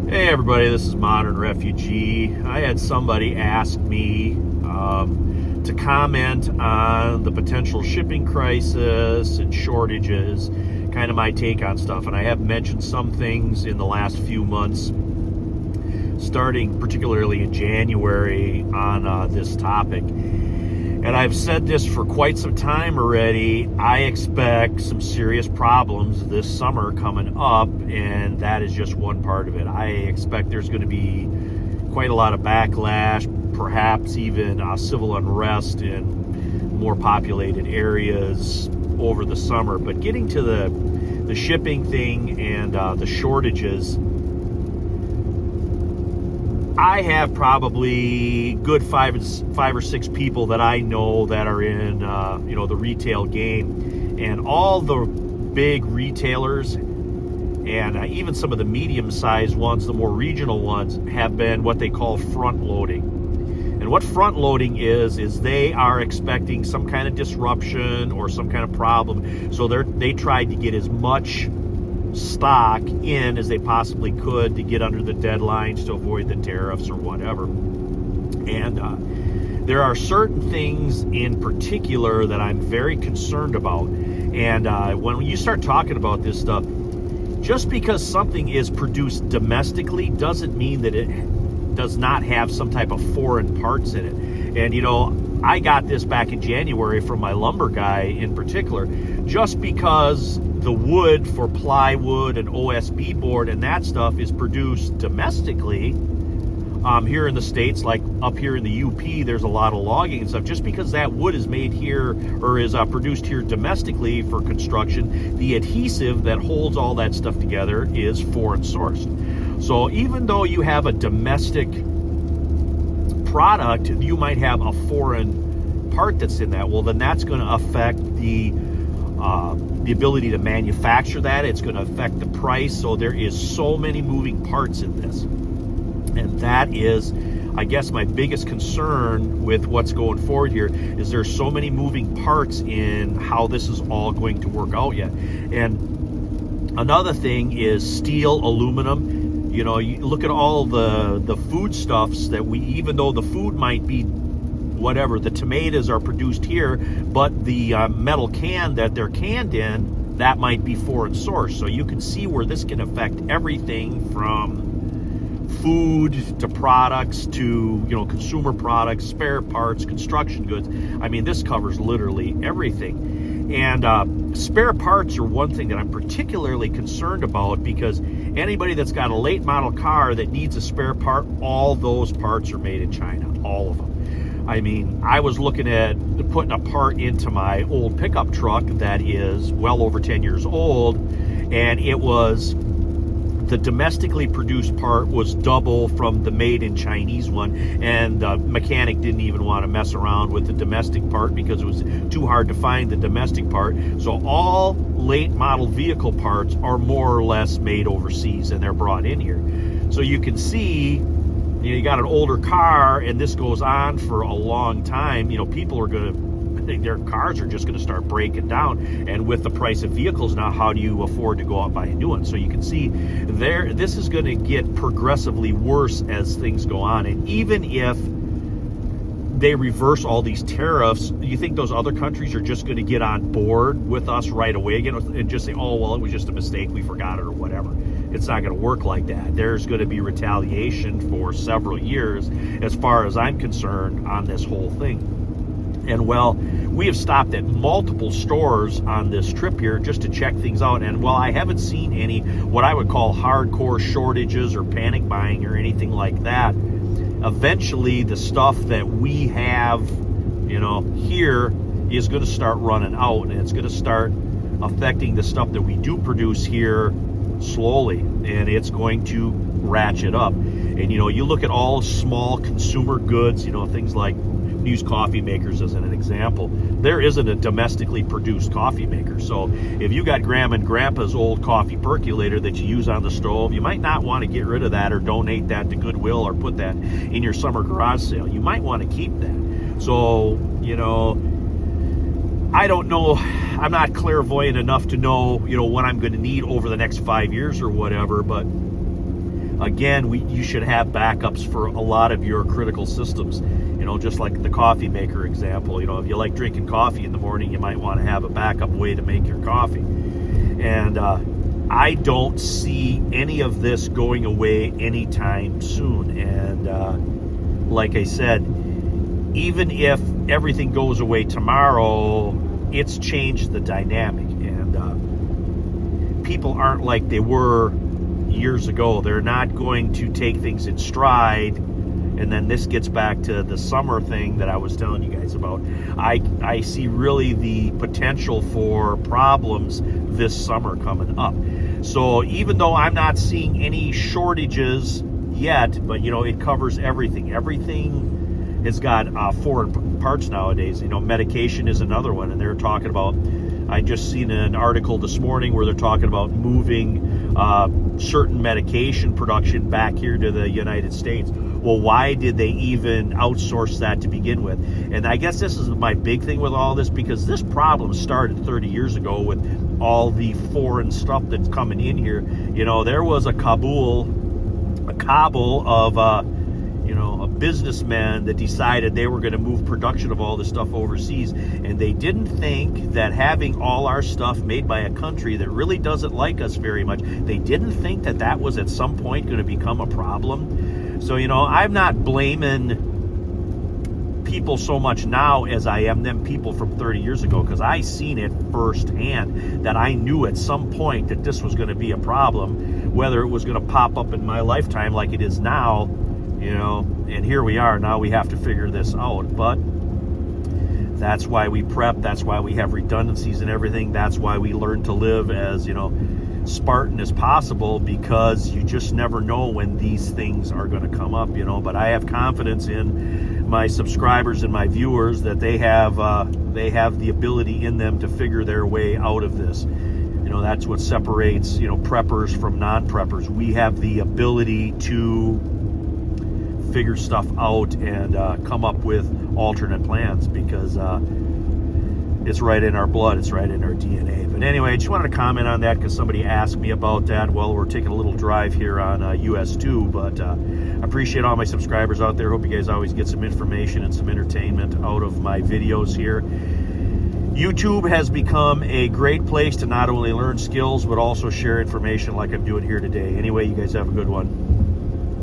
Hey everybody, this is Modern Refugee. I had somebody ask me to comment on the potential shipping crisis and shortages, kind of my take on stuff. And I have mentioned some things in the last few months, starting particularly in January on this topic. And I've said this for quite some time already. I expect some serious problems this summer coming up, and that is just one part of it. I expect there's going to be quite a lot of backlash, perhaps even civil unrest in more populated areas over the summer. But getting to the shipping thing and the shortages, I have probably good five or six people that I know that are in, the retail game, and all the big retailers and even some of the medium-sized ones, the more regional ones, have been what they call front-loading. And what front-loading is they are expecting some kind of disruption or some kind of problem, so they tried to get as much stock in as they possibly could to get under the deadlines to avoid the tariffs or whatever. And there are certain things in particular that I'm very concerned about. And when you start talking about this stuff, just because something is produced domestically doesn't mean that it does not have some type of foreign parts in it. And I got this back in January from my lumber guy in particular. Just because the wood for plywood and OSB board and that stuff is produced domestically here in the States, like up here in the UP, there's a lot of logging and stuff. Just because that wood is made here or is produced here domestically for construction, the adhesive that holds all that stuff together is foreign sourced. So even though you have a domestic product, you might have a foreign part that's in that. Well, then that's going to affect the ability to manufacture that. It's going to affect the price. So there is so many moving parts in this. And that is, I guess, my biggest concern with what's going forward here is there's so many moving parts in how this is all going to work out yet. And another thing is steel, aluminum. You look at all the foodstuffs that even though the food might be whatever, the tomatoes are produced here, but the metal can that they're canned in, that might be foreign source. So you can see where this can affect everything from food to products to consumer products, spare parts, construction goods. I mean, this covers literally everything. And spare parts are one thing that I'm particularly concerned about, because anybody that's got a late model car that needs a spare part, all those parts are made in China, all of them. I mean, I was looking at putting a part into my old pickup truck that is well over 10 years old, and the domestically produced part was double from the made in Chinese one, and the mechanic didn't even want to mess around with the domestic part because it was too hard to find the domestic part. So all late model vehicle parts are more or less made overseas, and they're brought in here. So you can see, you got an older car and this goes on for a long time, people are their cars are just going to start breaking down. And with the price of vehicles now, how do you afford to go out and buy a new one? So you can see this is going to get progressively worse as things go on. And even if they reverse all these tariffs, you think those other countries are just going to get on board with us right away again and just say, oh, well, it was just a mistake, we forgot it or whatever? It's not going to work like that. There's going to be retaliation for several years, as far as I'm concerned, on this whole thing. And well, we have stopped at multiple stores on this trip here just to check things out. And while I haven't seen any what I would call hardcore shortages or panic buying or anything like that, eventually the stuff that we have, here is going to start running out, and it's going to start affecting the stuff that we do produce here slowly, and it's going to ratchet up. And you look at all small consumer goods, things like used coffee makers as an example. There isn't a domestically produced coffee maker. So if you got Grandma and Grandpa's old coffee percolator that you use on the stove, you might not want to get rid of that or donate that to Goodwill or put that in your summer garage sale. You might want to keep that. So, I don't know. I'm not clairvoyant enough to know, what I'm going to need over the next 5 years or whatever, but again, you should have backups for a lot of your critical systems. Just like the coffee maker example. If you like drinking coffee in the morning, you might want to have a backup way to make your coffee. And I don't see any of this going away anytime soon. And like I said, even if everything goes away tomorrow, it's changed the dynamic. And people aren't like they were years ago. They're not going to take things in stride. And then this gets back to the summer thing that I was telling you guys about. I see really the potential for problems this summer coming up. So even though I'm not seeing any shortages yet, but it covers everything. Everything has got foreign parts nowadays. Medication is another one, and they're talking about, I just seen an article this morning where they're talking about moving certain medication production back here to the United States. Well, why did they even outsource that to begin with? And I guess this is my big thing with all this, because this problem started 30 years ago with all the foreign stuff that's coming in here. There was a cabal of businessmen that decided they were going to move production of all this stuff overseas, and they didn't think that having all our stuff made by a country that really doesn't like us very much, they didn't think that that was at some point going to become a problem. So I'm not blaming people so much now as I am them people from 30 years ago, because I seen it firsthand, that I knew at some point that this was going to be a problem, whether it was going to pop up in my lifetime like it is now. And here we are. Now we have to figure this out. But that's why we prep. That's why we have redundancies and everything. That's why we learn to live as, Spartan as possible, because you just never know when these things are going to come up, But I have confidence in my subscribers and my viewers that they have the ability in them to figure their way out of this. That's what separates, preppers from non-preppers. We have the ability to figure stuff out and come up with alternate plans, because it's right in our blood, it's right in our DNA. But anyway, I just wanted to comment on that because somebody asked me about that. Well, we're taking a little drive here on US 2, but I appreciate all my subscribers out there. Hope you guys always get some information and some entertainment out of my videos here. YouTube has become a great place to not only learn skills, but also share information like I'm doing here today. Anyway, you guys have a good one.